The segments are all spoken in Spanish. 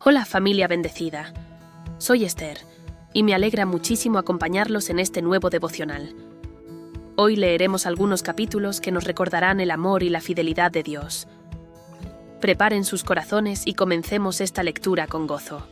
Hola familia bendecida, soy Esther y me alegra muchísimo acompañarlos en este nuevo devocional. Hoy leeremos algunos capítulos que nos recordarán el amor y la fidelidad de Dios. Preparen sus corazones y comencemos esta lectura con gozo.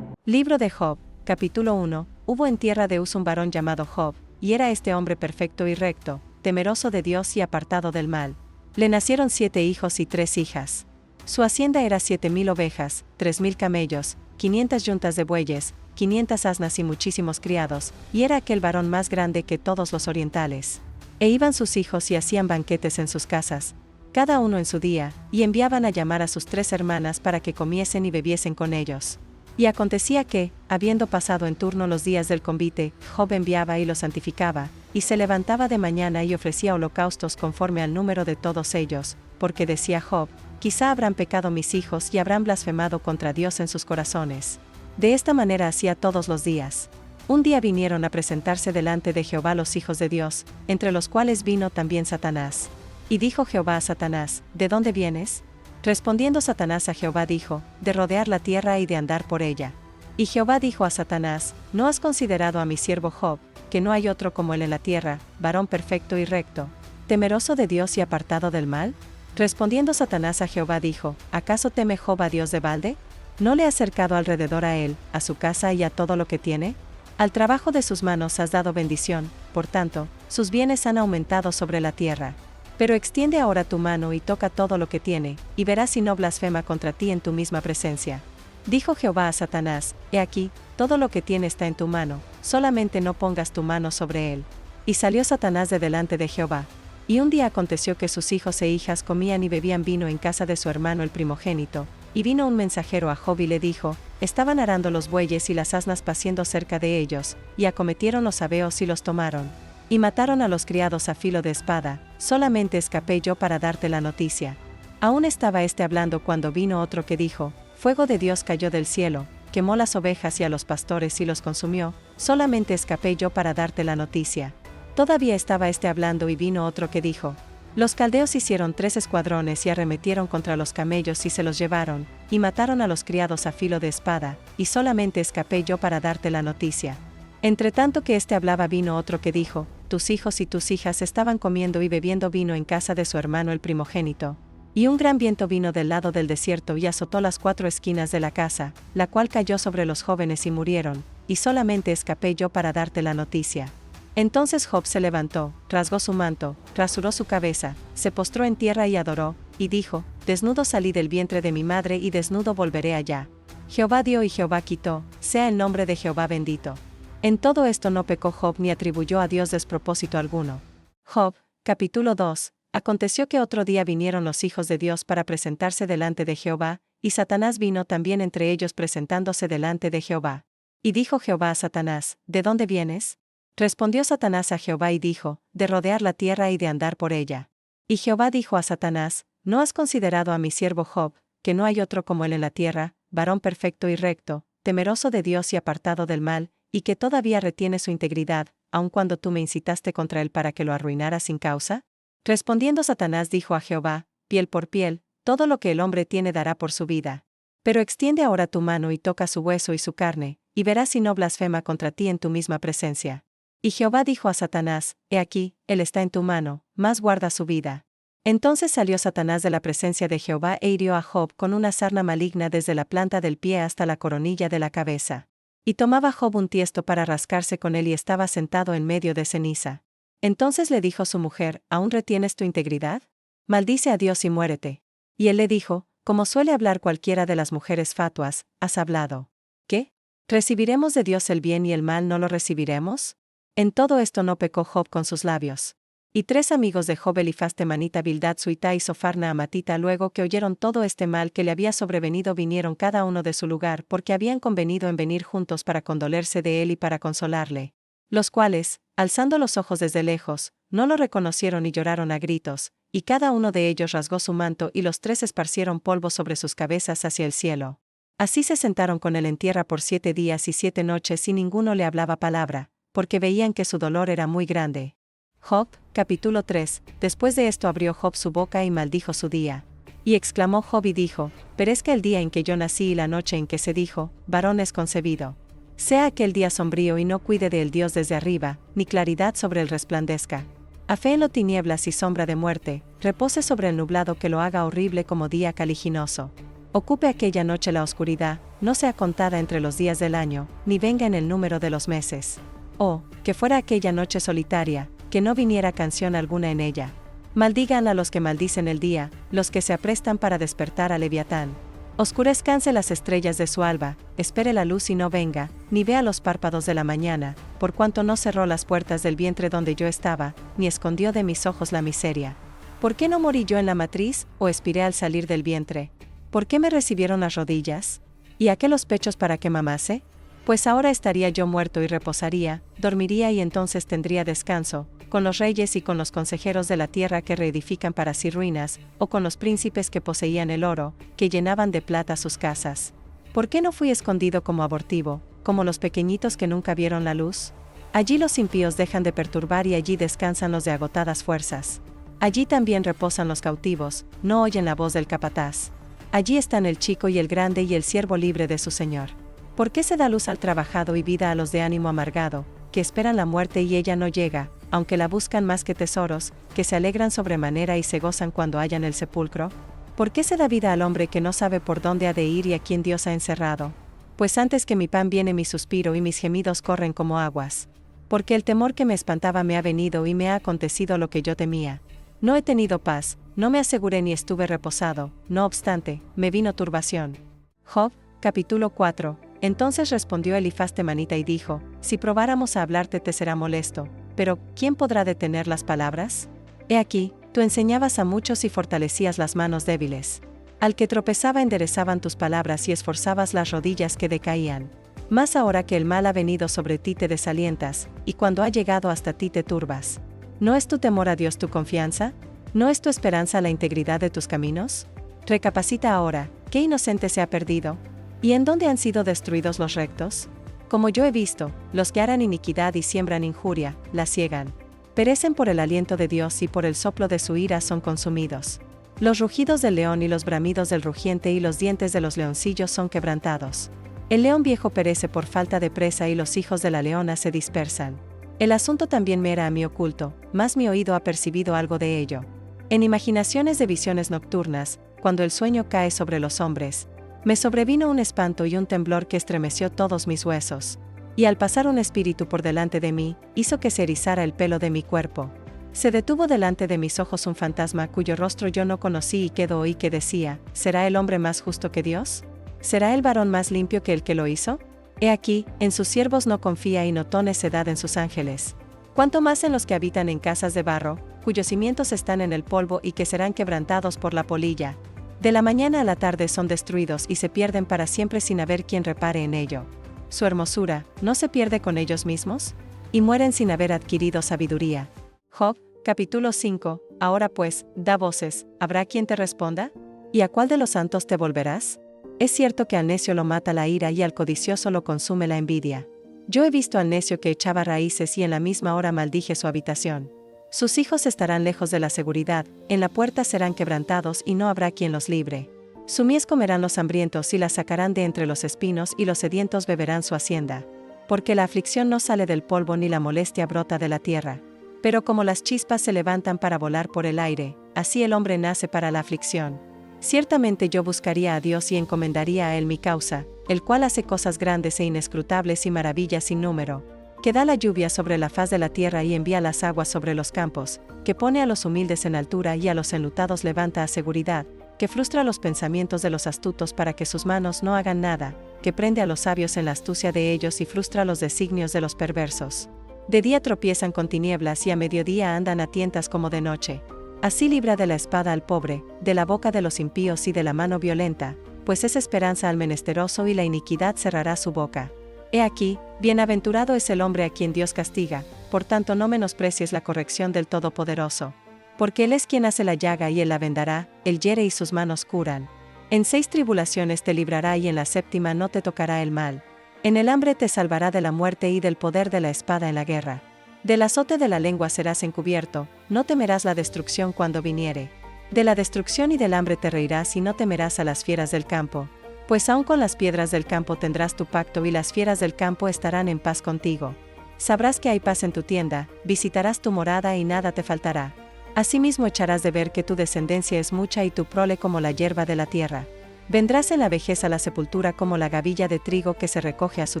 Libro de Job, capítulo 1. Hubo en tierra de Uz un varón llamado Job, y era este hombre perfecto y recto, temeroso de Dios y apartado del mal. Le nacieron 7 hijos y 3 hijas. Su hacienda era 7,000 ovejas, 3,000 camellos, 500 yuntas de bueyes, 500 asnas y muchísimos criados, y era aquel varón más grande que todos los orientales. E iban sus hijos y hacían banquetes en sus casas, cada uno en su día, y enviaban a llamar a sus 3 hermanas para que comiesen y bebiesen con ellos. Y acontecía que, habiendo pasado en turno los días del convite, Job enviaba y los santificaba, y se levantaba de mañana y ofrecía holocaustos conforme al número de todos ellos, porque decía Job: quizá habrán pecado mis hijos y habrán blasfemado contra Dios en sus corazones. De esta manera hacía todos los días. Un día vinieron a presentarse delante de Jehová los hijos de Dios, entre los cuales vino también Satanás. Y dijo Jehová a Satanás: ¿de dónde vienes? Respondiendo Satanás a Jehová dijo: de rodear la tierra y de andar por ella. Y Jehová dijo a Satanás: ¿no has considerado a mi siervo Job, que no hay otro como él en la tierra, varón perfecto y recto, temeroso de Dios y apartado del mal? Respondiendo Satanás a Jehová dijo: ¿acaso teme Job a Dios de balde? ¿No le has cercado alrededor a él, a su casa y a todo lo que tiene? Al trabajo de sus manos has dado bendición, por tanto, sus bienes han aumentado sobre la tierra. Pero extiende ahora tu mano y toca todo lo que tiene, y verás si no blasfema contra ti en tu misma presencia. Dijo Jehová a Satanás: he aquí, todo lo que tiene está en tu mano, solamente no pongas tu mano sobre él. Y salió Satanás de delante de Jehová. Y un día aconteció que sus hijos e hijas comían y bebían vino en casa de su hermano el primogénito, y vino un mensajero a Job y le dijo: estaban arando los bueyes y las asnas paciendo cerca de ellos, y acometieron los sabeos y los tomaron. Y mataron a los criados a filo de espada, solamente escapé yo para darte la noticia. Aún estaba hablando cuando vino otro que dijo: fuego de Dios cayó del cielo, quemó las ovejas y a los pastores y los consumió, solamente escapé yo para darte la noticia. Todavía estaba hablando y vino otro que dijo: los caldeos hicieron 3 escuadrones y arremetieron contra los camellos y se los llevaron, y mataron a los criados a filo de espada, y solamente escapé yo para darte la noticia. Entre tanto que hablaba vino otro que dijo: tus hijos y tus hijas estaban comiendo y bebiendo vino en casa de su hermano el primogénito. Y un gran viento vino del lado del desierto y azotó las 4 esquinas de la casa, la cual cayó sobre los jóvenes y murieron, y solamente escapé yo para darte la noticia. Entonces Job se levantó, rasgó su manto, rasuró su cabeza, se postró en tierra y adoró, y dijo: desnudo salí del vientre de mi madre y desnudo volveré allá. Jehová dio y Jehová quitó, sea el nombre de Jehová bendito. En todo esto no pecó Job ni atribuyó a Dios despropósito alguno. Job, capítulo 2. Aconteció que otro día vinieron los hijos de Dios para presentarse delante de Jehová, y Satanás vino también entre ellos presentándose delante de Jehová. Y dijo Jehová a Satanás: ¿de dónde vienes? Respondió Satanás a Jehová y dijo: de rodear la tierra y de andar por ella. Y Jehová dijo a Satanás: ¿no has considerado a mi siervo Job, que no hay otro como él en la tierra, varón perfecto y recto, temeroso de Dios y apartado del mal, y que todavía retiene su integridad, aun cuando tú me incitaste contra él para que lo arruinara sin causa? Respondiendo Satanás dijo a Jehová: piel por piel, todo lo que el hombre tiene dará por su vida. Pero extiende ahora tu mano y toca su hueso y su carne, y verás si no blasfema contra ti en tu misma presencia. Y Jehová dijo a Satanás: he aquí, él está en tu mano, mas guarda su vida. Entonces salió Satanás de la presencia de Jehová e hirió a Job con una sarna maligna desde la planta del pie hasta la coronilla de la cabeza. Y tomaba Job un tiesto para rascarse con él y estaba sentado en medio de ceniza. Entonces le dijo su mujer: ¿aún retienes tu integridad? Maldice a Dios y muérete. Y él le dijo, como suele hablar cualquiera de las mujeres fatuas: has hablado. ¿Qué? ¿Recibiremos de Dios el bien y el mal no lo recibiremos? En todo esto no pecó Job con sus labios. Y 3 amigos de Job, Elifaz temanita, Bildad suita y Sophar naamatita, luego que oyeron todo este mal que le había sobrevenido, vinieron cada uno de su lugar, porque habían convenido en venir juntos para condolerse de él y para consolarle. Los cuales, alzando los ojos desde lejos, no lo reconocieron y lloraron a gritos, y cada uno de ellos rasgó su manto y los 3 esparcieron polvo sobre sus cabezas hacia el cielo. Así se sentaron con él en tierra por 7 días y 7 noches y ninguno le hablaba palabra, porque veían que su dolor era muy grande. Job, capítulo 3. Después de esto abrió Job su boca y maldijo su día. Y exclamó Job y dijo: perezca el día en que yo nací y la noche en que se dijo, varón es concebido. Sea aquel día sombrío y no cuide de el Dios desde arriba, ni claridad sobre él resplandezca. Aféenlo tinieblas y sombra de muerte, repose sobre el nublado que lo haga horrible como día caliginoso. Ocupe aquella noche la oscuridad, no sea contada entre los días del año, ni venga en el número de los meses. Oh, que fuera aquella noche solitaria, que no viniera canción alguna en ella. Maldigan a los que maldicen el día, los que se aprestan para despertar a Leviatán. Oscurezcanse las estrellas de su alba, espere la luz y no venga, ni vea los párpados de la mañana, por cuanto no cerró las puertas del vientre donde yo estaba, ni escondió de mis ojos la miseria. ¿Por qué no morí yo en la matriz, o expiré al salir del vientre? ¿Por qué me recibieron las rodillas? ¿Y a qué los pechos para que mamase? Pues ahora estaría yo muerto y reposaría, dormiría y entonces tendría descanso, con los reyes y con los consejeros de la tierra que reedifican para sí ruinas, o con los príncipes que poseían el oro, que llenaban de plata sus casas. ¿Por qué no fui escondido como abortivo, como los pequeñitos que nunca vieron la luz? Allí los impíos dejan de perturbar y allí descansan los de agotadas fuerzas. Allí también reposan los cautivos, no oyen la voz del capataz. Allí están el chico y el grande y el siervo libre de su señor. ¿Por qué se da luz al trabajado y vida a los de ánimo amargado, que esperan la muerte y ella no llega, aunque la buscan más que tesoros, que se alegran sobremanera y se gozan cuando hallan el sepulcro? ¿Por qué se da vida al hombre que no sabe por dónde ha de ir y a quien Dios ha encerrado? Pues antes que mi pan viene mi suspiro y mis gemidos corren como aguas. Porque el temor que me espantaba me ha venido y me ha acontecido lo que yo temía. No he tenido paz, no me aseguré ni estuve reposado, no obstante, me vino turbación. Job, capítulo 4. Entonces respondió Elifaz temanita y dijo: si probáramos a hablarte te será molesto, pero ¿quién podrá detener las palabras? He aquí, tú enseñabas a muchos y fortalecías las manos débiles. Al que tropezaba enderezaban tus palabras y esforzabas las rodillas que decaían. Mas ahora que el mal ha venido sobre ti te desalientas, y cuando ha llegado hasta ti te turbas. ¿No es tu temor a Dios tu confianza? ¿No es tu esperanza la integridad de tus caminos? Recapacita ahora, ¿qué inocente se ha perdido? ¿Y en dónde han sido destruidos los rectos? Como yo he visto, los que harán iniquidad y siembran injuria, la ciegan. Perecen por el aliento de Dios y por el soplo de su ira son consumidos. Los rugidos del león y los bramidos del rugiente y los dientes de los leoncillos son quebrantados. El león viejo perece por falta de presa y los hijos de la leona se dispersan. El asunto también me era a mí oculto, mas mi oído ha percibido algo de ello. En imaginaciones de visiones nocturnas, cuando el sueño cae sobre los hombres, me sobrevino un espanto y un temblor que estremeció todos mis huesos. Y al pasar un espíritu por delante de mí, hizo que se erizara el pelo de mi cuerpo. Se detuvo delante de mis ojos un fantasma cuyo rostro yo no conocí y quedó oí que decía: ¿será el hombre más justo que Dios? ¿Será el varón más limpio que el que lo hizo? He aquí, en sus siervos no confía y notó necedad en sus ángeles. Cuanto más en los que habitan en casas de barro, cuyos cimientos están en el polvo y que serán quebrantados por la polilla. De la mañana a la tarde son destruidos y se pierden para siempre sin haber quien repare en ello. Su hermosura, ¿no se pierde con ellos mismos? Y mueren sin haber adquirido sabiduría. Job, capítulo 5. Ahora pues, da voces, ¿habrá quien te responda? ¿Y a cuál de los santos te volverás? Es cierto que al necio lo mata la ira y al codicioso lo consume la envidia. Yo he visto al necio que echaba raíces y en la misma hora maldije su habitación. Sus hijos estarán lejos de la seguridad, en la puerta serán quebrantados y no habrá quien los libre. Su mies comerán los hambrientos y la sacarán de entre los espinos y los sedientos beberán su hacienda. Porque la aflicción no sale del polvo ni la molestia brota de la tierra. Pero como las chispas se levantan para volar por el aire, así el hombre nace para la aflicción. Ciertamente yo buscaría a Dios y encomendaría a Él mi causa, el cual hace cosas grandes e inescrutables y maravillas sin número, que da la lluvia sobre la faz de la tierra y envía las aguas sobre los campos, que pone a los humildes en altura y a los enlutados levanta a seguridad, que frustra los pensamientos de los astutos para que sus manos no hagan nada, que prende a los sabios en la astucia de ellos y frustra los designios de los perversos. De día tropiezan con tinieblas y a mediodía andan a tientas como de noche. Así libra de la espada al pobre, de la boca de los impíos y de la mano violenta, pues es esperanza al menesteroso y la iniquidad cerrará su boca. He aquí, bienaventurado es el hombre a quien Dios castiga, por tanto no menosprecies la corrección del Todopoderoso. Porque Él es quien hace la llaga y Él la vendará, Él hiere y sus manos curan. En 6 tribulaciones te librará y en la 7ª no te tocará el mal. En el hambre te salvará de la muerte y del poder de la espada en la guerra. Del azote de la lengua serás encubierto, no temerás la destrucción cuando viniere. De la destrucción y del hambre te reirás y no temerás a las fieras del campo, pues aun con las piedras del campo tendrás tu pacto y las fieras del campo estarán en paz contigo. Sabrás que hay paz en tu tienda, visitarás tu morada y nada te faltará. Asimismo echarás de ver que tu descendencia es mucha y tu prole como la hierba de la tierra. Vendrás en la vejez a la sepultura como la gavilla de trigo que se recoge a su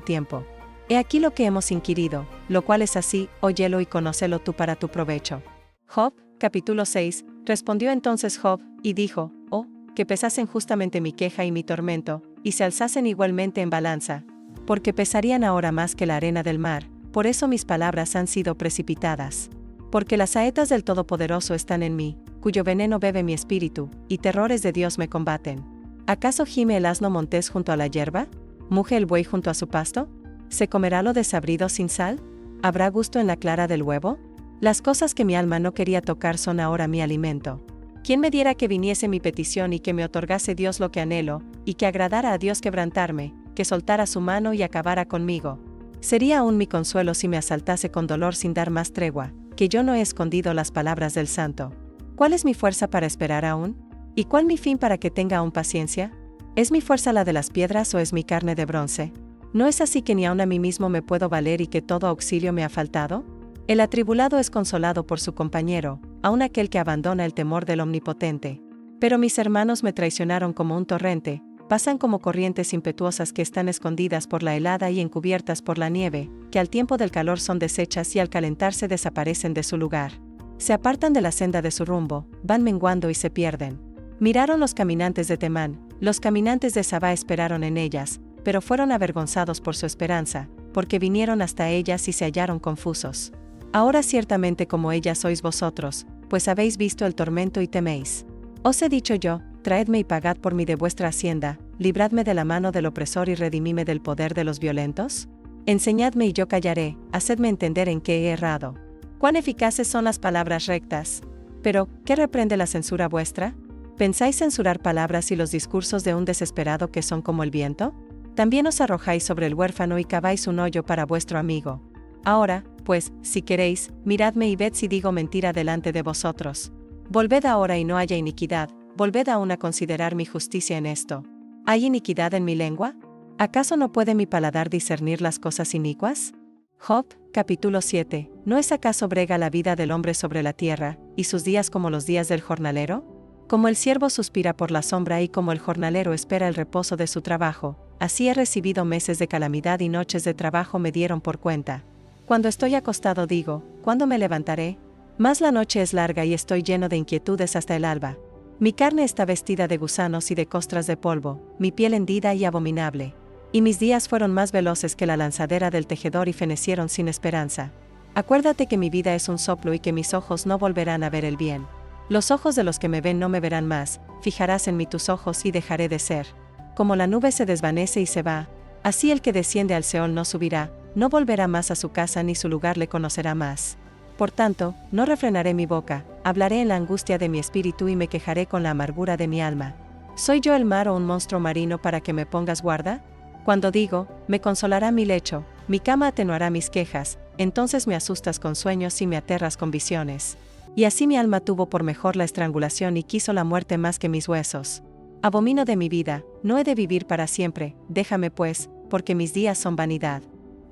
tiempo. He aquí lo que hemos inquirido, lo cual es así, óyelo y conócelo tú para tu provecho. Job, capítulo 6, respondió entonces Job, y dijo, oh, que pesasen justamente mi queja y mi tormento, y se alzasen igualmente en balanza, porque pesarían ahora más que la arena del mar, por eso mis palabras han sido precipitadas. Porque las saetas del Todopoderoso están en mí, cuyo veneno bebe mi espíritu, y terrores de Dios me combaten. ¿Acaso gime el asno montés junto a la hierba? ¿Muge el buey junto a su pasto? ¿Se comerá lo desabrido sin sal? ¿Habrá gusto en la clara del huevo? Las cosas que mi alma no quería tocar son ahora mi alimento. ¿Quién me diera que viniese mi petición y que me otorgase Dios lo que anhelo, y que agradara a Dios quebrantarme, que soltara su mano y acabara conmigo? Sería aún mi consuelo si me asaltase con dolor sin dar más tregua, que yo no he escondido las palabras del Santo. ¿Cuál es mi fuerza para esperar aún? ¿Y cuál mi fin para que tenga aún paciencia? ¿Es mi fuerza la de las piedras o es mi carne de bronce? ¿No es así que ni aun a mí mismo me puedo valer y que todo auxilio me ha faltado? El atribulado es consolado por su compañero, aun aquel que abandona el temor del Omnipotente. Pero mis hermanos me traicionaron como un torrente, pasan como corrientes impetuosas que están escondidas por la helada y encubiertas por la nieve, que al tiempo del calor son deshechas y al calentarse desaparecen de su lugar. Se apartan de la senda de su rumbo, van menguando y se pierden. Miraron los caminantes de Temán, los caminantes de Sabá esperaron en ellas, pero fueron avergonzados por su esperanza, porque vinieron hasta ellas y se hallaron confusos. Ahora ciertamente como ellas sois vosotros, pues habéis visto el tormento y teméis. Os he dicho yo, traedme y pagad por mí de vuestra hacienda, libradme de la mano del opresor y redimidme del poder de los violentos. Enseñadme y yo callaré, hacedme entender en qué he errado. Cuán eficaces son las palabras rectas. Pero, ¿qué reprende la censura vuestra? ¿Pensáis censurar palabras y los discursos de un desesperado que son como el viento? También os arrojáis sobre el huérfano y caváis un hoyo para vuestro amigo. Ahora, pues, si queréis, miradme y ved si digo mentira delante de vosotros. Volved ahora y no haya iniquidad, volved aún a considerar mi justicia en esto. ¿Hay iniquidad en mi lengua? ¿Acaso no puede mi paladar discernir las cosas inicuas? Job, capítulo 7. ¿No es acaso brega la vida del hombre sobre la tierra, y sus días como los días del jornalero? Como el siervo suspira por la sombra y como el jornalero espera el reposo de su trabajo, así he recibido meses de calamidad y noches de trabajo me dieron por cuenta. Cuando estoy acostado digo, ¿cuándo me levantaré? Mas la noche es larga y estoy lleno de inquietudes hasta el alba. Mi carne está vestida de gusanos y de costras de polvo, mi piel hendida y abominable. Y mis días fueron más veloces que la lanzadera del tejedor y fenecieron sin esperanza. Acuérdate que mi vida es un soplo y que mis ojos no volverán a ver el bien. Los ojos de los que me ven no me verán más, fijarás en mí tus ojos y dejaré de ser. Como la nube se desvanece y se va, así el que desciende al Seol no subirá, no volverá más a su casa ni su lugar le conocerá más. Por tanto, no refrenaré mi boca, hablaré en la angustia de mi espíritu y me quejaré con la amargura de mi alma. ¿Soy yo el mar o un monstruo marino para que me pongas guarda? Cuando digo, me consolará mi lecho, mi cama atenuará mis quejas, entonces me asustas con sueños y me aterras con visiones. Y así mi alma tuvo por mejor la estrangulación y quiso la muerte más que mis huesos. Abomino de mi vida, no he de vivir para siempre, déjame pues, porque mis días son vanidad.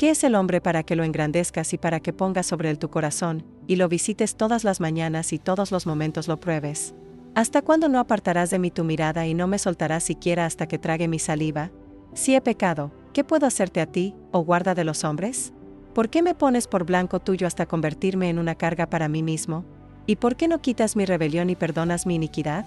¿Qué es el hombre para que lo engrandezcas y para que pongas sobre él tu corazón, y lo visites todas las mañanas y todos los momentos lo pruebes? ¿Hasta cuándo no apartarás de mí tu mirada y no me soltarás siquiera hasta que trague mi saliva? Si he pecado, ¿qué puedo hacerte a ti, oh guarda de los hombres? ¿Por qué me pones por blanco tuyo hasta convertirme en una carga para mí mismo? ¿Y por qué no quitas mi rebelión y perdonas mi iniquidad?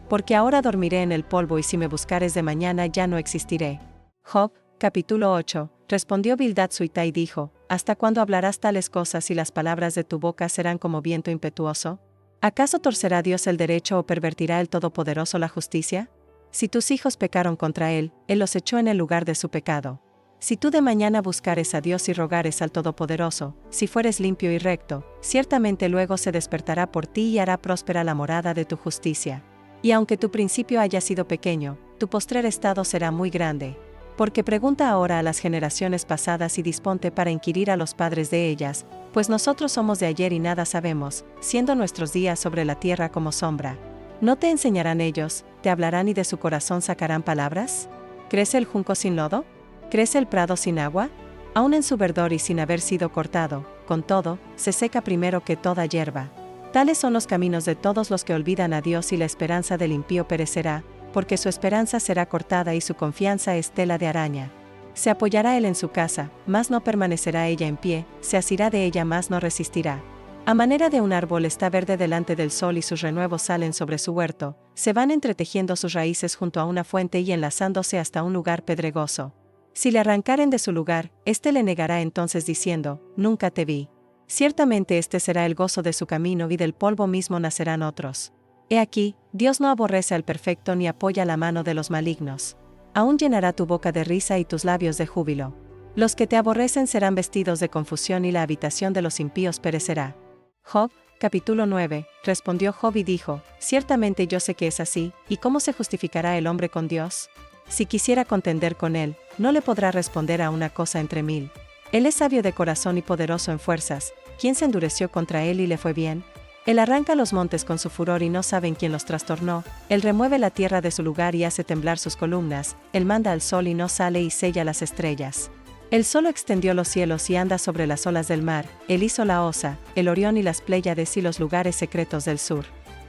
Porque ahora dormiré en el polvo y si me buscares de mañana ya no existiré. Job, capítulo 8. Respondió Bildad Suita y dijo, ¿hasta cuándo hablarás tales cosas y las palabras de tu boca serán como viento impetuoso? ¿Acaso torcerá Dios el derecho o pervertirá el Todopoderoso la justicia? Si tus hijos pecaron contra él los echó en el lugar de su pecado. Si tú de mañana buscares a Dios y rogares al Todopoderoso, si fueres limpio y recto, ciertamente luego se despertará por ti y hará próspera la morada de tu justicia. Y aunque tu principio haya sido pequeño, tu postrer estado será muy grande. Porque pregunta ahora a las generaciones pasadas y disponte para inquirir a los padres de ellas, pues nosotros somos de ayer y nada sabemos, siendo nuestros días sobre la tierra como sombra. ¿No te enseñarán ellos, te hablarán y de su corazón sacarán palabras? ¿Crece el junco sin lodo? ¿Crece el prado sin agua? Aún en su verdor y sin haber sido cortado, con todo, se seca primero que toda hierba. Tales son los caminos de todos los que olvidan a Dios y la esperanza del impío perecerá, porque su esperanza será cortada y su confianza es tela de araña. Se apoyará él en su casa, mas no permanecerá ella en pie, se asirá de ella mas no resistirá. A manera de un árbol está verde delante del sol y sus renuevos salen sobre su huerto, se van entretejiendo sus raíces junto a una fuente y enlazándose hasta un lugar pedregoso. Si le arrancaren de su lugar, éste le negará entonces diciendo, nunca te vi. Ciertamente este será el gozo de su camino y del polvo mismo nacerán otros. He aquí, Dios no aborrece al perfecto ni apoya la mano de los malignos. Aún llenará tu boca de risa y tus labios de júbilo. Los que te aborrecen serán vestidos de confusión y la habitación de los impíos perecerá. Job, capítulo 9, respondió Job y dijo, ciertamente yo sé que es así, ¿y cómo se justificará el hombre con Dios? Si quisiera contender con él, no le podrá responder a una cosa entre mil. Él es sabio de corazón y poderoso en fuerzas, ¿quién se endureció contra él y le fue bien? Él arranca los montes con su furor y no saben quién los trastornó, él remueve la tierra de su lugar y hace temblar sus columnas, él manda al sol y no sale y sella las estrellas. Él solo extendió los cielos y anda sobre las olas del mar, él hizo la Osa, el Orión y las Pléyades y los lugares secretos del sur.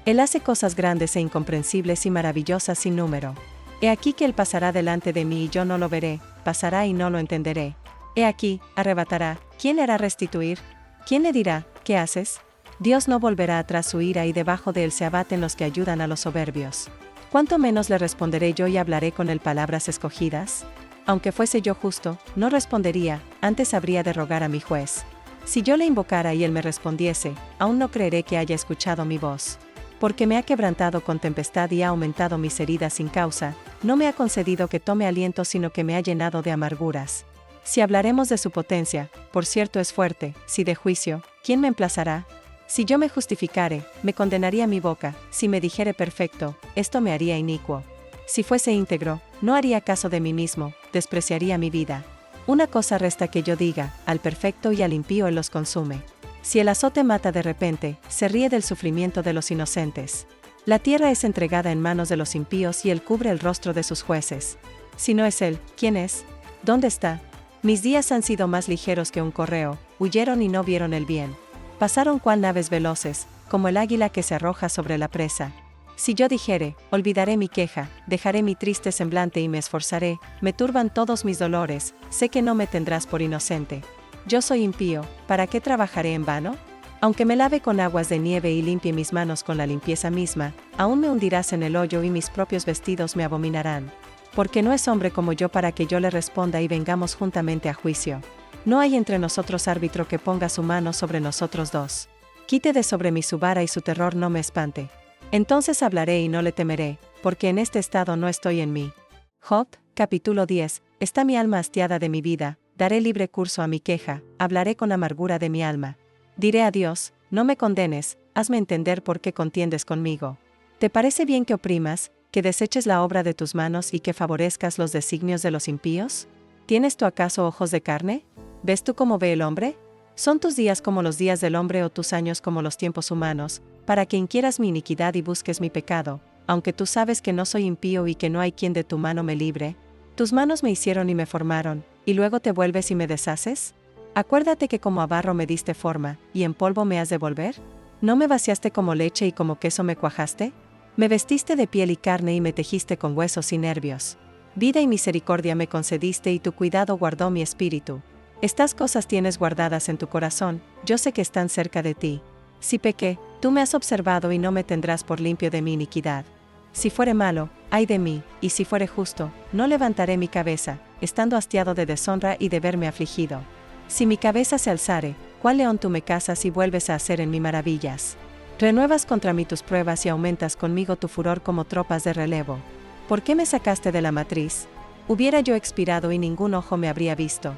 Él hace cosas grandes e incomprensibles y maravillosas sin número. He aquí que él pasará delante de mí y yo no lo veré, pasará y no lo entenderé. He aquí, arrebatará, ¿quién le hará restituir? ¿Quién le dirá, qué haces? Dios no volverá atrás su ira y debajo de él se abaten los que ayudan a los soberbios. ¿Cuánto menos le responderé yo y hablaré con él palabras escogidas? Aunque fuese yo justo, no respondería, antes habría de rogar a mi juez. Si yo le invocara y él me respondiese, aún no creeré que haya escuchado mi voz. Porque me ha quebrantado con tempestad y ha aumentado mis heridas sin causa, no me ha concedido que tome aliento sino que me ha llenado de amarguras. Si hablaremos de su potencia, por cierto es fuerte, si de juicio, ¿quién me emplazará? Si yo me justificare, me condenaría mi boca, si me dijere perfecto, esto me haría inicuo. Si fuese íntegro, no haría caso de mí mismo, despreciaría mi vida. Una cosa resta que yo diga, al perfecto y al impío él los consume. Si el azote mata de repente, se ríe del sufrimiento de los inocentes. La tierra es entregada en manos de los impíos y él cubre el rostro de sus jueces. Si no es él, ¿quién es? ¿Dónde está? Mis días han sido más ligeros que un correo, huyeron y no vieron el bien. Pasaron cual naves veloces, como el águila que se arroja sobre la presa. Si yo dijere, olvidaré mi queja, dejaré mi triste semblante y me esforzaré, me turban todos mis dolores, sé que no me tendrás por inocente. Yo soy impío, ¿para qué trabajaré en vano? Aunque me lave con aguas de nieve y limpie mis manos con la limpieza misma, aún me hundirás en el hoyo y mis propios vestidos me abominarán. Porque no es hombre como yo para que yo le responda y vengamos juntamente a juicio. No hay entre nosotros árbitro que ponga su mano sobre nosotros dos. Quite de sobre mí su vara y su terror no me espante. Entonces hablaré y no le temeré, porque en este estado no estoy en mí. Job, capítulo 10, está mi alma hastiada de mi vida, daré libre curso a mi queja, hablaré con amargura de mi alma. Diré a Dios, no me condenes, hazme entender por qué contiendes conmigo. ¿Te parece bien que oprimas, que deseches la obra de tus manos y que favorezcas los designios de los impíos? ¿Tienes tú acaso ojos de carne? ¿Ves tú cómo ve el hombre? ¿Son tus días como los días del hombre o tus años como los tiempos humanos, para que inquieras mi iniquidad y busques mi pecado, aunque tú sabes que no soy impío y que no hay quien de tu mano me libre? Tus manos me hicieron y me formaron, ¿y luego te vuelves y me deshaces? Acuérdate que como a barro me diste forma, ¿y en polvo me has de volver? ¿No me vaciaste como leche y como queso me cuajaste? Me vestiste de piel y carne y me tejiste con huesos y nervios. Vida y misericordia me concediste y tu cuidado guardó mi espíritu. Estas cosas tienes guardadas en tu corazón, yo sé que están cerca de ti. Si pequé, tú me has observado y no me tendrás por limpio de mi iniquidad. Si fuere malo, ay de mí, y si fuere justo, no levantaré mi cabeza, estando hastiado de deshonra y de verme afligido. Si mi cabeza se alzare, ¿cuál león tú me cazas y vuelves a hacer en mí maravillas? Renuevas contra mí tus pruebas y aumentas conmigo tu furor como tropas de relevo. ¿Por qué me sacaste de la matriz? Hubiera yo expirado y ningún ojo me habría visto.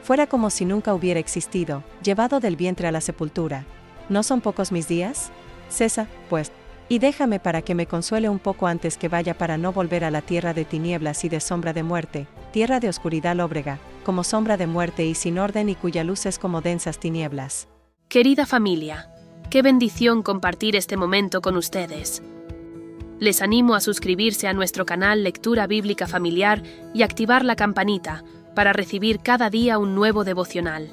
Fuera como si nunca hubiera existido, llevado del vientre a la sepultura. ¿No son pocos mis días? Cesa, pues, y déjame para que me consuele un poco antes que vaya para no volver a la tierra de tinieblas y de sombra de muerte, tierra de oscuridad lóbrega, como sombra de muerte y sin orden y cuya luz es como densas tinieblas. Querida familia, qué bendición compartir este momento con ustedes. Les animo a suscribirse a nuestro canal Lectura Bíblica Familiar y activar la campanita para recibir cada día un nuevo devocional.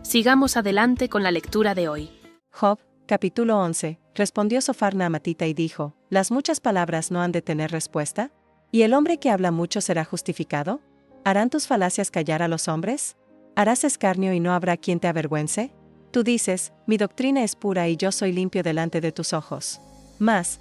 Sigamos adelante con la lectura de hoy. Job, capítulo 11. Respondió Sofar Naamatita y dijo: ¿Las muchas palabras no han de tener respuesta? ¿Y el hombre que habla mucho será justificado? ¿Harán tus falacias callar a los hombres? ¿Harás escarnio y no habrá quien te avergüence? Tú dices: mi doctrina es pura y yo soy limpio delante de tus ojos. Mas,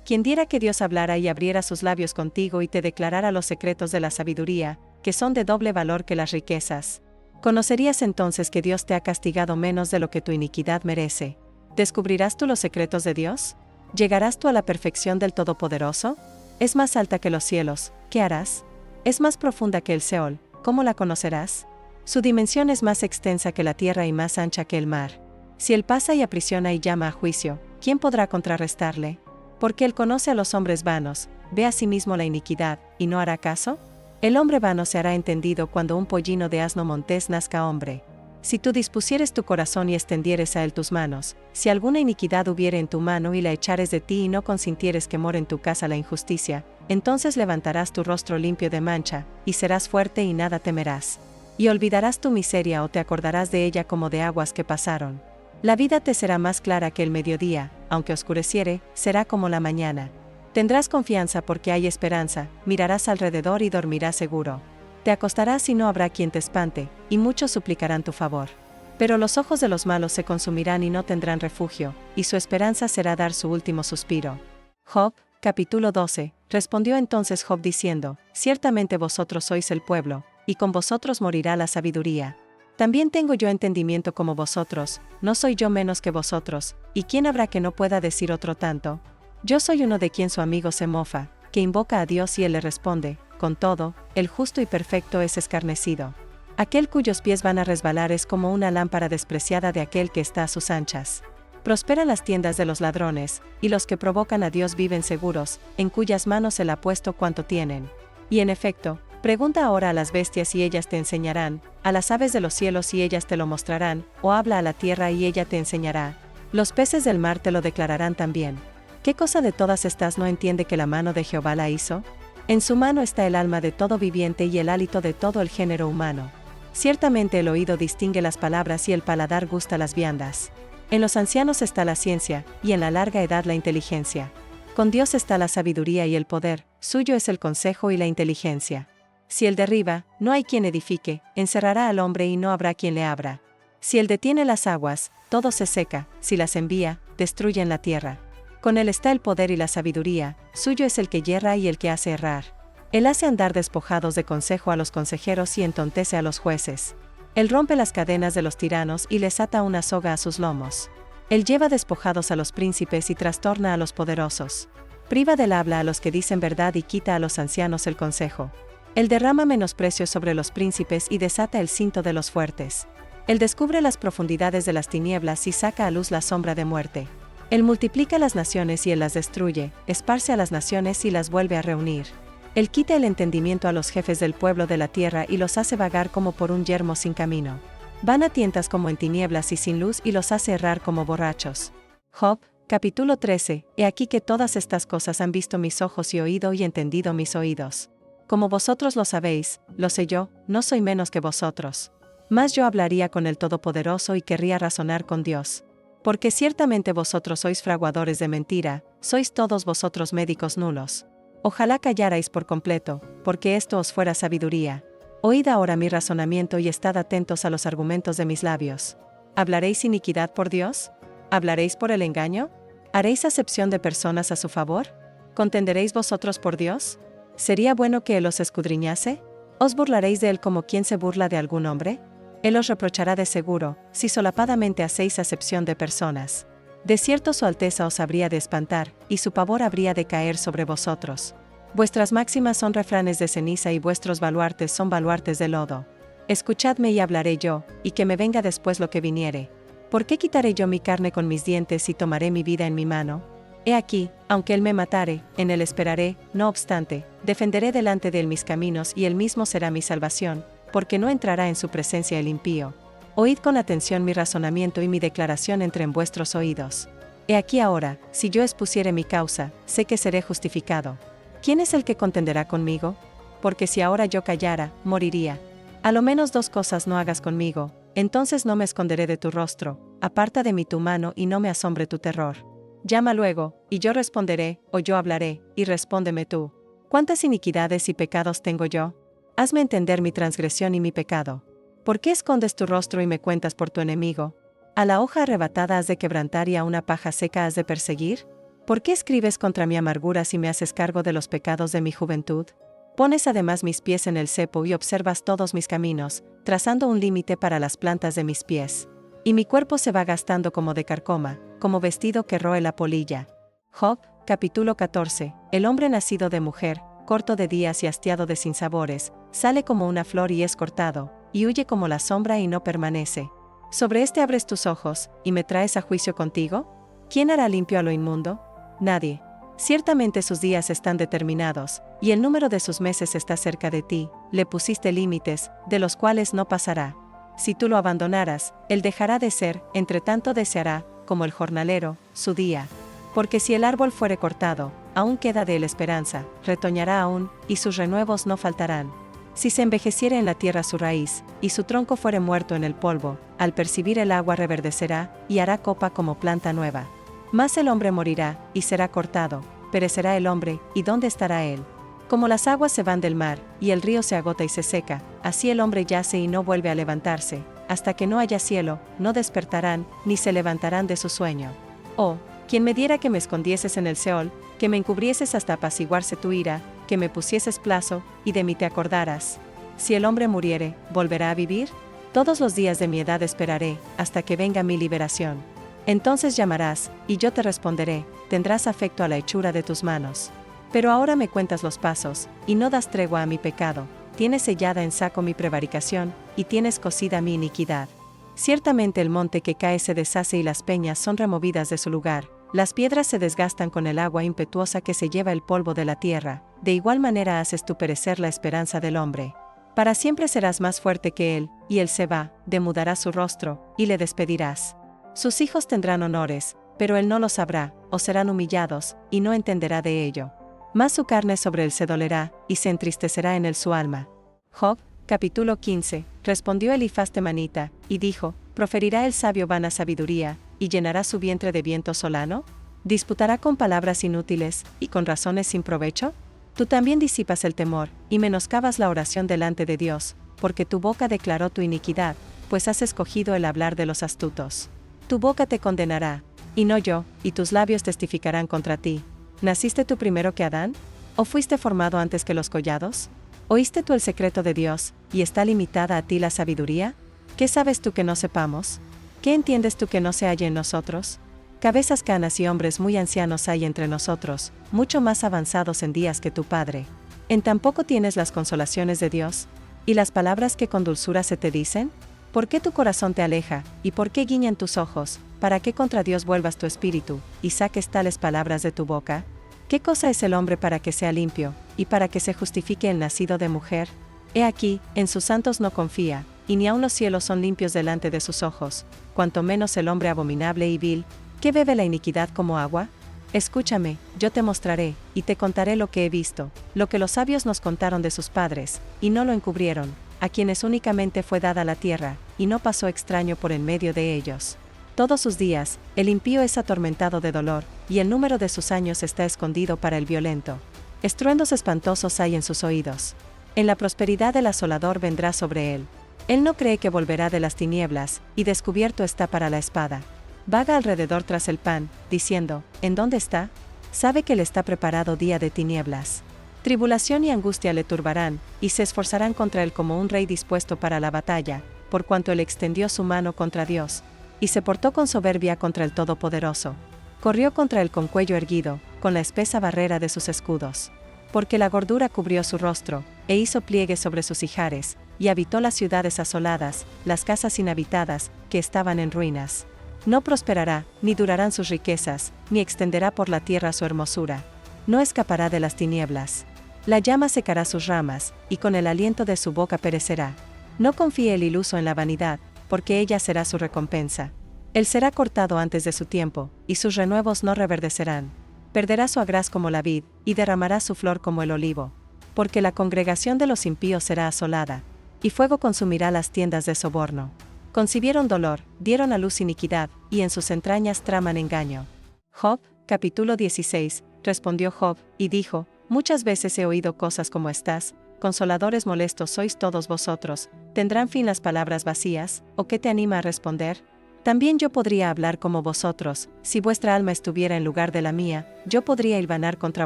quien diera que Dios hablara y abriera sus labios contigo y te declarara los secretos de la sabiduría, que son de doble valor que las riquezas. ¿Conocerías entonces que Dios te ha castigado menos de lo que tu iniquidad merece? ¿Descubrirás tú los secretos de Dios? ¿Llegarás tú a la perfección del Todopoderoso? Es más alta que los cielos, ¿qué harás? Es más profunda que el Seol, ¿cómo la conocerás? Su dimensión es más extensa que la tierra y más ancha que el mar. Si él pasa y aprisiona y llama a juicio, ¿quién podrá contrarrestarle? Porque él conoce a los hombres vanos, ve a sí mismo la iniquidad, ¿y no hará caso? El hombre vano se hará entendido cuando un pollino de asno montés nazca hombre. Si tú dispusieres tu corazón y extendieres a él tus manos, si alguna iniquidad hubiere en tu mano y la echares de ti y no consintieres que more en tu casa la injusticia, entonces levantarás tu rostro limpio de mancha, y serás fuerte y nada temerás. Y olvidarás tu miseria o te acordarás de ella como de aguas que pasaron. La vida te será más clara que el mediodía, aunque oscureciere, será como la mañana. Tendrás confianza porque hay esperanza, mirarás alrededor y dormirás seguro. Te acostarás y no habrá quien te espante, y muchos suplicarán tu favor. Pero los ojos de los malos se consumirán y no tendrán refugio, y su esperanza será dar su último suspiro. Job, capítulo 12. Respondió entonces Job diciendo: ciertamente vosotros sois el pueblo, y con vosotros morirá la sabiduría. También tengo yo entendimiento como vosotros, no soy yo menos que vosotros, y quién habrá que no pueda decir otro tanto. Yo soy uno de quien su amigo se mofa, que invoca a Dios y él le responde. Con todo, el justo y perfecto es escarnecido. Aquel cuyos pies van a resbalar es como una lámpara despreciada de aquel que está a sus anchas. Prosperan las tiendas de los ladrones, y los que provocan a Dios viven seguros, en cuyas manos él ha puesto cuanto tienen. Y en efecto, pregunta ahora a las bestias y ellas te enseñarán, a las aves de los cielos y ellas te lo mostrarán, o habla a la tierra y ella te enseñará. Los peces del mar te lo declararán también. ¿Qué cosa de todas estas no entiende que la mano de Jehová la hizo? En su mano está el alma de todo viviente y el hálito de todo el género humano. Ciertamente el oído distingue las palabras y el paladar gusta las viandas. En los ancianos está la ciencia, y en la larga edad la inteligencia. Con Dios está la sabiduría y el poder, suyo es el consejo y la inteligencia. Si él derriba, no hay quien edifique, encerrará al hombre y no habrá quien le abra. Si él detiene las aguas, todo se seca, si las envía, destruyen la tierra. Con él está el poder y la sabiduría, suyo es el que yerra y el que hace errar. Él hace andar despojados de consejo a los consejeros y entontece a los jueces. Él rompe las cadenas de los tiranos y les ata una soga a sus lomos. Él lleva despojados a los príncipes y trastorna a los poderosos. Priva del habla a los que dicen verdad y quita a los ancianos el consejo. Él derrama menosprecio sobre los príncipes y desata el cinto de los fuertes. Él descubre las profundidades de las tinieblas y saca a luz la sombra de muerte. Él multiplica las naciones y él las destruye, esparce a las naciones y las vuelve a reunir. Él quita el entendimiento a los jefes del pueblo de la tierra y los hace vagar como por un yermo sin camino. Van a tientas como en tinieblas y sin luz y los hace errar como borrachos. Job, capítulo 13. He aquí que todas estas cosas han visto mis ojos y oído y entendido mis oídos. Como vosotros lo sabéis, lo sé yo, no soy menos que vosotros. Mas yo hablaría con el Todopoderoso y querría razonar con Dios. Porque ciertamente vosotros sois fraguadores de mentira, sois todos vosotros médicos nulos. Ojalá callarais por completo, porque esto os fuera sabiduría. Oíd ahora mi razonamiento y estad atentos a los argumentos de mis labios. ¿Hablaréis iniquidad por Dios? ¿Hablaréis por el engaño? ¿Haréis acepción de personas a su favor? ¿Contenderéis vosotros por Dios? ¿Sería bueno que él os escudriñase? ¿Os burlaréis de él como quien se burla de algún hombre? Él os reprochará de seguro, si solapadamente hacéis acepción de personas. De cierto su alteza os habría de espantar, y su pavor habría de caer sobre vosotros. Vuestras máximas son refranes de ceniza y vuestros baluartes son baluartes de lodo. Escuchadme y hablaré yo, y que me venga después lo que viniere. ¿Por qué quitaré yo mi carne con mis dientes y tomaré mi vida en mi mano? He aquí, aunque él me matare, en él esperaré, no obstante, defenderé delante de él mis caminos y él mismo será mi salvación, porque no entrará en su presencia el impío. Oíd con atención mi razonamiento y mi declaración entre en vuestros oídos. He aquí ahora, si yo expusiere mi causa, sé que seré justificado. ¿Quién es el que contenderá conmigo? Porque si ahora yo callara, moriría. A lo menos 2 cosas no hagas conmigo, entonces no me esconderé de tu rostro, aparta de mí tu mano y no me asombre tu terror. Llama luego, y yo responderé, o yo hablaré, y respóndeme tú. ¿Cuántas iniquidades y pecados tengo yo? Hazme entender mi transgresión y mi pecado. ¿Por qué escondes tu rostro y me cuentas por tu enemigo? ¿A la hoja arrebatada has de quebrantar y a una paja seca has de perseguir? ¿Por qué escribes contra mi amargura si me haces cargo de los pecados de mi juventud? Pones además mis pies en el cepo y observas todos mis caminos, trazando un límite para las plantas de mis pies. Y mi cuerpo se va gastando como de carcoma, como vestido que roe la polilla. Job, capítulo 14. El hombre nacido de mujer, corto de días y hastiado de sinsabores, sale como una flor y es cortado, y huye como la sombra y no permanece. ¿Sobre este abres tus ojos, y me traes a juicio contigo? ¿Quién hará limpio a lo inmundo? Nadie. Ciertamente sus días están determinados, y el número de sus meses está cerca de ti, le pusiste límites, de los cuales no pasará. Si tú lo abandonaras, él dejará de ser, entre tanto deseará, como el jornalero, su día. Porque si el árbol fuere cortado, aún queda de él esperanza, retoñará aún, y sus renuevos no faltarán. Si se envejeciere en la tierra su raíz, y su tronco fuere muerto en el polvo, al percibir el agua reverdecerá, y hará copa como planta nueva. Mas el hombre morirá, y será cortado, perecerá el hombre, ¿y dónde estará él? Como las aguas se van del mar, y el río se agota y se seca, así el hombre yace y no vuelve a levantarse, hasta que no haya cielo, no despertarán, ni se levantarán de su sueño. Oh, quien me diera que me escondieses en el Seol, que me encubrieses hasta apaciguarse tu ira, que me pusieses plazo, y de mí te acordaras. Si el hombre muriere, ¿volverá a vivir? Todos los días de mi edad esperaré, hasta que venga mi liberación. Entonces llamarás, y yo te responderé, tendrás afecto a la hechura de tus manos. Pero ahora me cuentas los pasos, y no das tregua a mi pecado, tienes sellada en saco mi prevaricación, y tienes cosida mi iniquidad. Ciertamente el monte que cae se deshace y las peñas son removidas de su lugar, las piedras se desgastan con el agua impetuosa que se lleva el polvo de la tierra, de igual manera haces tú perecer la esperanza del hombre. Para siempre serás más fuerte que él, y él se va, demudará su rostro, y le despedirás. Sus hijos tendrán honores, pero él no lo sabrá, o serán humillados, y no entenderá de ello. Mas su carne sobre él se dolerá, y se entristecerá en él su alma. Job, capítulo 15. Respondió Elifaz temanita, y dijo, ¿proferirá el sabio vana sabiduría, y llenará su vientre de viento solano? ¿Disputará con palabras inútiles, y con razones sin provecho? Tú también disipas el temor, y menoscabas la oración delante de Dios, porque tu boca declaró tu iniquidad, pues has escogido el hablar de los astutos. Tu boca te condenará, y no yo, y tus labios testificarán contra ti. ¿Naciste tú primero que Adán? ¿O fuiste formado antes que los collados? ¿Oíste tú el secreto de Dios, y está limitada a ti la sabiduría? ¿Qué sabes tú que no sepamos? ¿Qué entiendes tú que no se halle en nosotros? Cabezas canas y hombres muy ancianos hay entre nosotros, mucho más avanzados en días que tu padre. ¿En tan poco tienes las consolaciones de Dios? ¿Y las palabras que con dulzura se te dicen? ¿Por qué tu corazón te aleja, y por qué guiñan tus ojos, para que contra Dios vuelvas tu espíritu, y saques tales palabras de tu boca? ¿Qué cosa es el hombre para que sea limpio, y para que se justifique el nacido de mujer? He aquí, en sus santos no confía, y ni aun los cielos son limpios delante de sus ojos, cuanto menos el hombre abominable y vil, que bebe la iniquidad como agua. Escúchame, yo te mostraré, y te contaré lo que he visto, lo que los sabios nos contaron de sus padres, y no lo encubrieron, a quienes únicamente fue dada la tierra, y no pasó extraño por en medio de ellos. Todos sus días, el impío es atormentado de dolor, y el número de sus años está escondido para el violento. Estruendos espantosos hay en sus oídos. En la prosperidad el asolador vendrá sobre él. Él no cree que volverá de las tinieblas, y descubierto está para la espada. Vaga alrededor tras el pan, diciendo, ¿en dónde está? Sabe que le está preparado día de tinieblas. Tribulación y angustia le turbarán, y se esforzarán contra él como un rey dispuesto para la batalla, por cuanto él extendió su mano contra Dios, y se portó con soberbia contra el Todopoderoso. Corrió contra él con cuello erguido, con la espesa barrera de sus escudos. Porque la gordura cubrió su rostro, e hizo pliegues sobre sus ijares, y habitó las ciudades asoladas, las casas inhabitadas, que estaban en ruinas. No prosperará, ni durarán sus riquezas, ni extenderá por la tierra su hermosura. No escapará de las tinieblas. La llama secará sus ramas, y con el aliento de su boca perecerá. No confíe el iluso en la vanidad, porque ella será su recompensa. Él será cortado antes de su tiempo, y sus renuevos no reverdecerán. Perderá su agraz como la vid, y derramará su flor como el olivo. Porque la congregación de los impíos será asolada, y fuego consumirá las tiendas de soborno. Concibieron dolor, dieron a luz iniquidad, y en sus entrañas traman engaño. Job, capítulo 16, respondió Job, y dijo: Muchas veces he oído cosas como estas, consoladores molestos sois todos vosotros, ¿tendrán fin las palabras vacías, o qué te anima a responder? También yo podría hablar como vosotros, si vuestra alma estuviera en lugar de la mía, yo podría hilvanar contra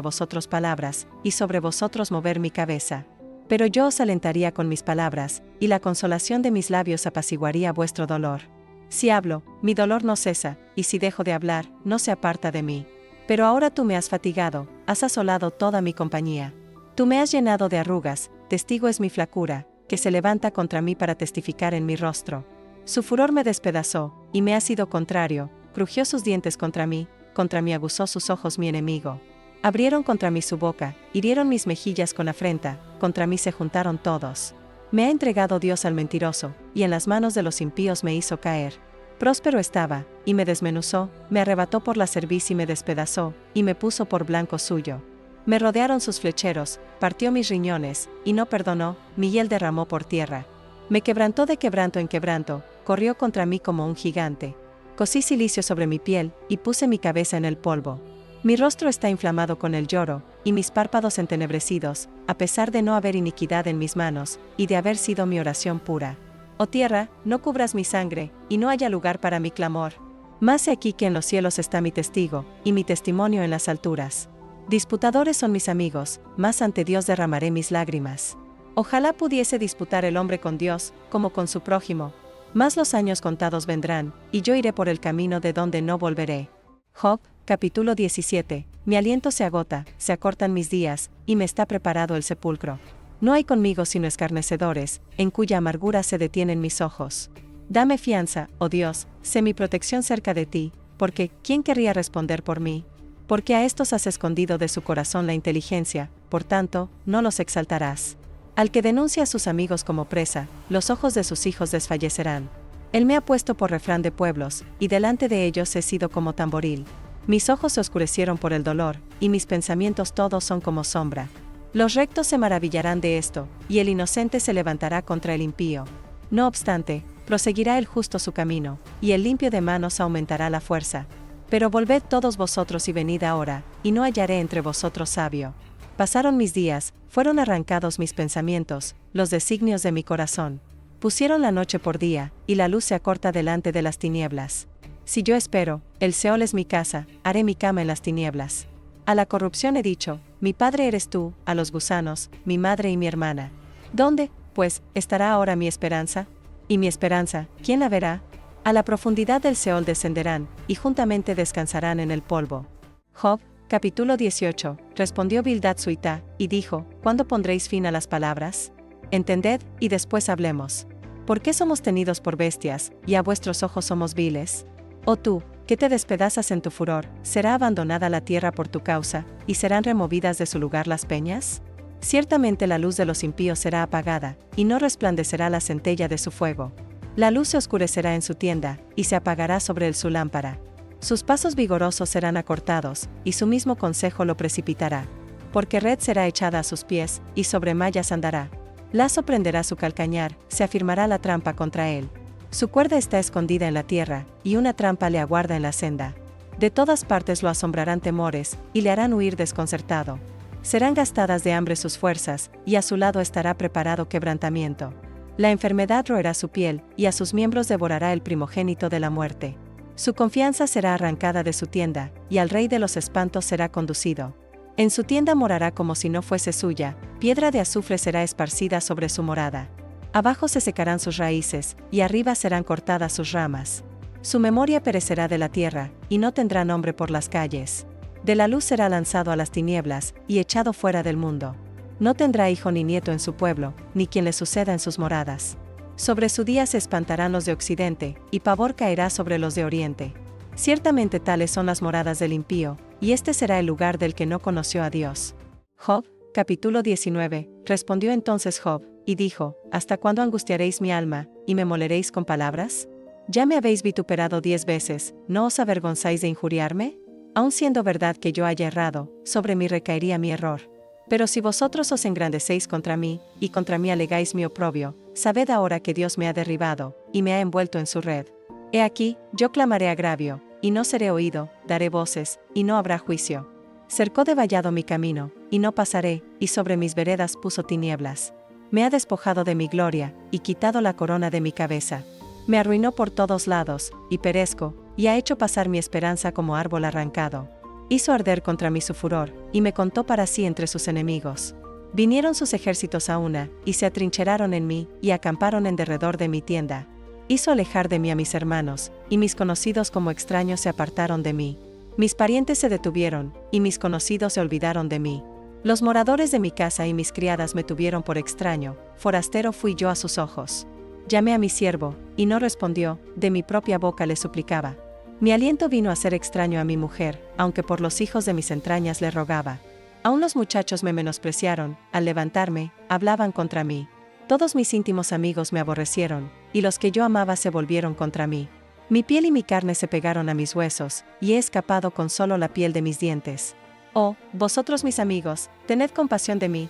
vosotros palabras, y sobre vosotros mover mi cabeza. Pero yo os alentaría con mis palabras, y la consolación de mis labios apaciguaría vuestro dolor. Si hablo, mi dolor no cesa, y si dejo de hablar, no se aparta de mí. Pero ahora tú me has fatigado, has asolado toda mi compañía. Tú me has llenado de arrugas, testigo es mi flacura, que se levanta contra mí para testificar en mi rostro. Su furor me despedazó, y me ha sido contrario, crujió sus dientes contra mí aguzó sus ojos mi enemigo. Abrieron contra mí su boca, hirieron mis mejillas con afrenta, contra mí se juntaron todos. Me ha entregado Dios al mentiroso, y en las manos de los impíos me hizo caer. Próspero estaba, y me desmenuzó, me arrebató por la cerviz y me despedazó, y me puso por blanco suyo. Me rodearon sus flecheros, partió mis riñones, y no perdonó, mi hiel derramó por tierra. Me quebrantó de quebranto en quebranto, corrió contra mí como un gigante. Cosí cilicio sobre mi piel, y puse mi cabeza en el polvo. Mi rostro está inflamado con el lloro, y mis párpados entenebrecidos, a pesar de no haber iniquidad en mis manos, y de haber sido mi oración pura. Oh tierra, no cubras mi sangre, y no haya lugar para mi clamor. Mas he aquí que en los cielos está mi testigo, y mi testimonio en las alturas. Disputadores son mis amigos, mas ante Dios derramaré mis lágrimas. Ojalá pudiese disputar el hombre con Dios, como con su prójimo. Mas los años contados vendrán, y yo iré por el camino de donde no volveré. Job, capítulo 17. Mi aliento se agota, se acortan mis días, y me está preparado el sepulcro. No hay conmigo sino escarnecedores, en cuya amargura se detienen mis ojos. Dame fianza, oh Dios, sé mi protección cerca de ti, porque ¿quién querría responder por mí? Porque a estos has escondido de su corazón la inteligencia, por tanto, no los exaltarás. Al que denuncia a sus amigos como presa, los ojos de sus hijos desfallecerán. Él me ha puesto por refrán de pueblos, y delante de ellos he sido como tamboril. Mis ojos se oscurecieron por el dolor, y mis pensamientos todos son como sombra. Los rectos se maravillarán de esto, y el inocente se levantará contra el impío. No obstante, proseguirá el justo su camino, y el limpio de manos aumentará la fuerza. Pero volved todos vosotros y venid ahora, y no hallaré entre vosotros sabio. Pasaron mis días, fueron arrancados mis pensamientos, los designios de mi corazón. Pusieron la noche por día, y la luz se acorta delante de las tinieblas. Si yo espero, el Seol es mi casa, haré mi cama en las tinieblas. A la corrupción he dicho, mi padre eres tú, a los gusanos, mi madre y mi hermana. ¿Dónde, pues, estará ahora mi esperanza? ¿Y mi esperanza, quién la verá? A la profundidad del Seol descenderán, y juntamente descansarán en el polvo. Job, capítulo 18, respondió Bildad Suita, y dijo: ¿Cuándo pondréis fin a las palabras? Entended, y después hablemos. ¿Por qué somos tenidos por bestias, y a vuestros ojos somos viles? Oh tú, que te despedazas en tu furor, ¿será abandonada la tierra por tu causa, y serán removidas de su lugar las peñas? Ciertamente la luz de los impíos será apagada, y no resplandecerá la centella de su fuego. La luz se oscurecerá en su tienda, y se apagará sobre él su lámpara. Sus pasos vigorosos serán acortados, y su mismo consejo lo precipitará. Porque red será echada a sus pies, y sobre mallas andará. Lazo prenderá su calcañar, se afirmará la trampa contra él. Su cuerda está escondida en la tierra, y una trampa le aguarda en la senda. De todas partes lo asombrarán temores, y le harán huir desconcertado. Serán gastadas de hambre sus fuerzas, y a su lado estará preparado quebrantamiento. La enfermedad roerá su piel, y a sus miembros devorará el primogénito de la muerte. Su confianza será arrancada de su tienda, y al rey de los espantos será conducido. En su tienda morará como si no fuese suya, piedra de azufre será esparcida sobre su morada. Abajo se secarán sus raíces, y arriba serán cortadas sus ramas. Su memoria perecerá de la tierra, y no tendrá nombre por las calles. De la luz será lanzado a las tinieblas, y echado fuera del mundo. No tendrá hijo ni nieto en su pueblo, ni quien le suceda en sus moradas. Sobre su día se espantarán los de occidente, y pavor caerá sobre los de oriente. Ciertamente tales son las moradas del impío, y este será el lugar del que no conoció a Dios. Job, capítulo 19, respondió entonces Job, y dijo: ¿Hasta cuándo angustiaréis mi alma, y me moleréis con palabras? Ya me habéis vituperado 10 veces, ¿no os avergonzáis de injuriarme? Aun siendo verdad que yo haya errado, sobre mí recaería mi error. Pero si vosotros os engrandecéis contra mí, y contra mí alegáis mi oprobio, sabed ahora que Dios me ha derribado, y me ha envuelto en su red. He aquí, yo clamaré agravio, y no seré oído, daré voces, y no habrá juicio. Cercó de vallado mi camino, y no pasaré, y sobre mis veredas puso tinieblas. Me ha despojado de mi gloria, y quitado la corona de mi cabeza. Me arruinó por todos lados, y perezco, y ha hecho pasar mi esperanza como árbol arrancado. Hizo arder contra mí su furor, y me contó para sí entre sus enemigos. Vinieron sus ejércitos a una, y se atrincheraron en mí, y acamparon en derredor de mi tienda. Hizo alejar de mí a mis hermanos, y mis conocidos como extraños se apartaron de mí. Mis parientes se detuvieron, y mis conocidos se olvidaron de mí. Los moradores de mi casa y mis criadas me tuvieron por extraño, forastero fui yo a sus ojos. Llamé a mi siervo, y no respondió, de mi propia boca le suplicaba. Mi aliento vino a ser extraño a mi mujer, aunque por los hijos de mis entrañas le rogaba. Aún los muchachos me menospreciaron, al levantarme, hablaban contra mí. Todos mis íntimos amigos me aborrecieron, y los que yo amaba se volvieron contra mí. Mi piel y mi carne se pegaron a mis huesos, y he escapado con solo la piel de mis dientes. Oh, vosotros mis amigos, tened compasión de mí,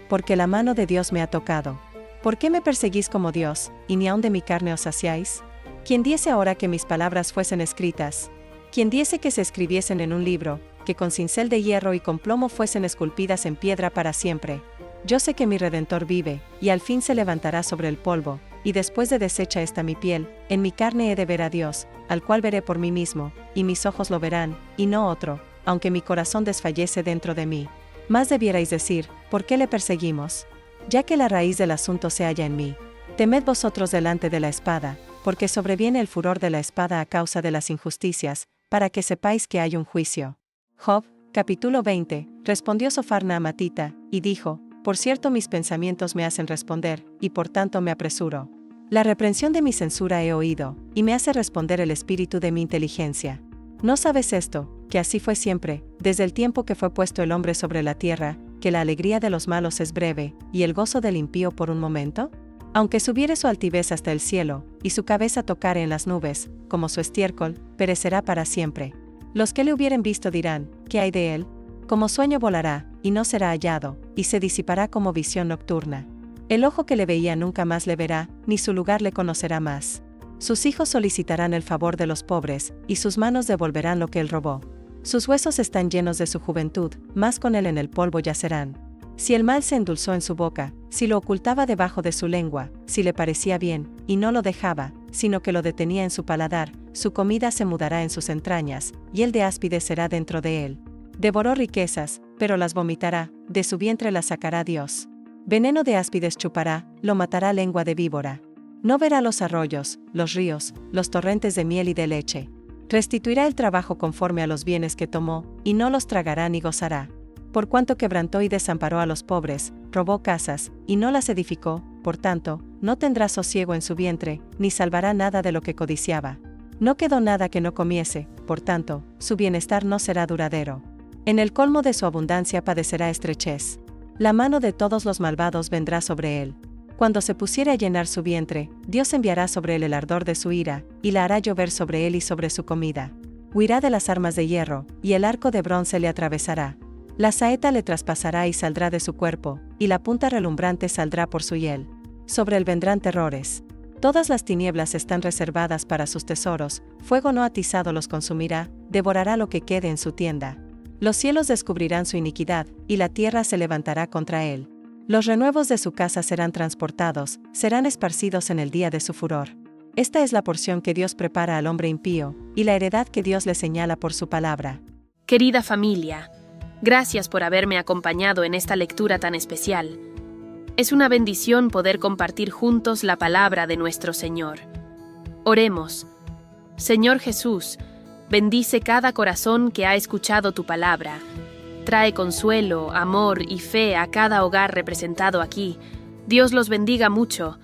porque la mano de Dios me ha tocado. ¿Por qué me perseguís como Dios, y ni aun de mi carne os saciáis? ¿Quién diese ahora que mis palabras fuesen escritas? ¿Quién diese que se escribiesen en un libro, que con cincel de hierro y con plomo fuesen esculpidas en piedra para siempre? Yo sé que mi Redentor vive, y al fin se levantará sobre el polvo, y después de deshecha esta mi piel, en mi carne he de ver a Dios, al cual veré por mí mismo, y mis ojos lo verán, y no otro, aunque mi corazón desfallece dentro de mí. Más debierais decir, ¿por qué le perseguimos? Ya que la raíz del asunto se halla en mí. Temed vosotros delante de la espada, porque sobreviene el furor de la espada a causa de las injusticias, para que sepáis que hay un juicio. Job, capítulo 20, respondió Sofarna a Matita, y dijo, por cierto mis pensamientos me hacen responder, y por tanto me apresuro. La reprensión de mi censura he oído, y me hace responder el espíritu de mi inteligencia. ¿No sabes esto, que así fue siempre, desde el tiempo que fue puesto el hombre sobre la tierra, que la alegría de los malos es breve, y el gozo del impío por un momento? Aunque subiere su altivez hasta el cielo, y su cabeza tocare en las nubes, como su estiércol, perecerá para siempre. Los que le hubieren visto dirán, ¿qué hay de él? Como sueño volará, y no será hallado, y se disipará como visión nocturna. El ojo que le veía nunca más le verá, ni su lugar le conocerá más. Sus hijos solicitarán el favor de los pobres, y sus manos devolverán lo que él robó. Sus huesos están llenos de su juventud, mas con él en el polvo yacerán. Si el mal se endulzó en su boca, si lo ocultaba debajo de su lengua, si le parecía bien, y no lo dejaba, sino que lo detenía en su paladar, su comida se mudará en sus entrañas, y el de áspide será dentro de él. Devoró riquezas, pero las vomitará, de su vientre las sacará Dios. Veneno de áspides chupará, lo matará lengua de víbora. No verá los arroyos, los ríos, los torrentes de miel y de leche. Restituirá el trabajo conforme a los bienes que tomó, y no los tragará ni gozará. Por cuanto quebrantó y desamparó a los pobres, robó casas, y no las edificó, por tanto, no tendrá sosiego en su vientre, ni salvará nada de lo que codiciaba. No quedó nada que no comiese, por tanto, su bienestar no será duradero. En el colmo de su abundancia padecerá estrechez. La mano de todos los malvados vendrá sobre él. Cuando se pusiere a llenar su vientre, Dios enviará sobre él el ardor de su ira, y la hará llover sobre él y sobre su comida. Huirá de las armas de hierro, y el arco de bronce le atravesará. La saeta le traspasará y saldrá de su cuerpo, y la punta relumbrante saldrá por su hiel. Sobre él vendrán terrores. Todas las tinieblas están reservadas para sus tesoros, fuego no atizado los consumirá, devorará lo que quede en su tienda. Los cielos descubrirán su iniquidad, y la tierra se levantará contra él. Los renuevos de su casa serán transportados, serán esparcidos en el día de su furor. Esta es la porción que Dios prepara al hombre impío, y la heredad que Dios le señala por su palabra. Querida familia, gracias por haberme acompañado en esta lectura tan especial. Es una bendición poder compartir juntos la palabra de nuestro Señor. Oremos. Señor Jesús, bendice cada corazón que ha escuchado tu palabra. Trae consuelo, amor y fe a cada hogar representado aquí. Dios los bendiga mucho.